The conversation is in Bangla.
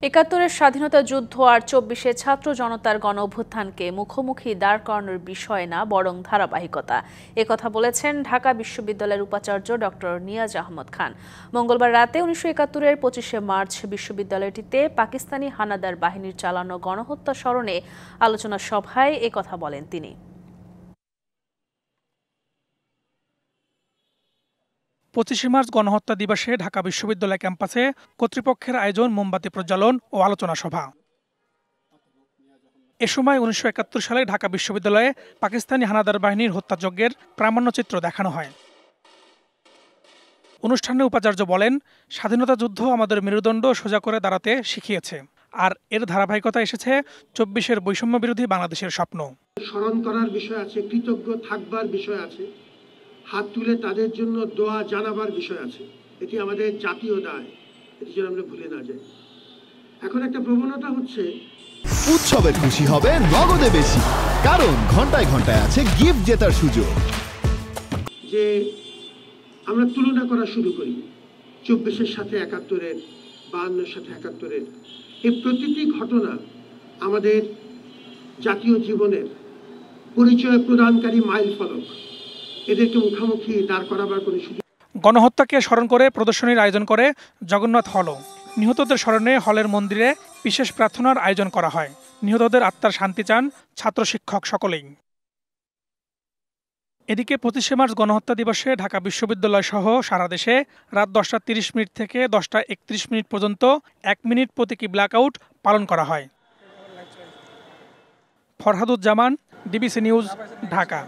একাত্তরের স্বাধীনতা যুদ্ধ আর ২৪শে ছাত্র জনতার গণ অভ্যুত্থানকে মুখোমুখি দাঁড় করানোর বিষয় না, বরং ধারাবাহিকতা। একথা বলেছেন ঢাকা বিশ্ববিদ্যালয়ের উপাচার্য ডক্টর নিয়াজ আহমদ খান। মঙ্গলবার রাতে ১৯৭১-এর ২৫শে মার্চ বিশ্ববিদ্যালয়টিতে পাকিস্তানি হানাদার বাহিনীর চালানো গণহত্যা স্মরণে আলোচনা সভায় একথা বলেন তিনি। ২৫শে মার্চ গণহত্যা দিবসে ঢাকা বিশ্ববিদ্যালয় ক্যাম্পাসে কর্তৃপক্ষের আয়োজন মোমবাতি প্রজ্বালন ও আলোচনা সভা। এ সময় ১৯৭১ সালে ঢাকা বিশ্ববিদ্যালয়ে পাকিস্তানি হানাদার বাহিনীর হত্যাযজ্ঞের প্রামাণ্যচিত্র দেখানো হয়। অনুষ্ঠানে উপাচার্য বলেন, স্বাধীনতা যুদ্ধ আমাদের মেরুদণ্ড সোজা করে দাঁড়াতে শিখিয়েছে, আর এর ধারাবাহিকতা এসেছে ২৪-এর বৈষম্য বিরোধী বাংলাদেশের স্বপ্ন। স্মরণ করার বিষয় আছে, কৃতজ্ঞ থাকবার বিষয় আছে, হাত তুলে তাদের জন্য দোয়া জানাবার বিষয় আছে। এটি আমাদের জাতীয় দায়, এটি যেন আমরা ভুলে না যাই। এখন একটা প্রবণতা হচ্ছে উৎসবের খুশি হবে নগদে বেশি, কারণ ঘন্টায় ঘন্টায় আছে গিফট জেতার সুযোগ। যে আমরা তুলনা করা শুরু করি ২৪-এর সাথে ৭১-এর, ৫২-এর সাথে ৭১-এর। এই প্রতিটি ঘটনা আমাদের জাতীয় জীবনের পরিচয় প্রদানকারী মাইল ফলক। এদেরকে মুখোমুখি দাঁড় করাবার কোনো সুযোগ। গণহত্যাকে স্মরণ করে প্রদর্শনীর আয়োজন করে জগন্নাথ হলও। নিহতদের স্মরণে হলের মন্দিরে বিশেষ প্রার্থনার আয়োজন করা হয়। নিহতদের আত্মার শান্তি চান ছাত্র শিক্ষক সকলেই। এদিকে ২৫শে মার্চ গণহত্যা দিবসে ঢাকা বিশ্ববিদ্যালয় সহ সারা দেশে রাত ১০টা ৩০ মিনিট থেকে ১০টা ৩১ মিনিট পর্যন্ত ১ মিনিট প্রতীকী ব্ল্যাকআউট পালন করা হয়। Farhaduzzaman, DBC news, Dhaka.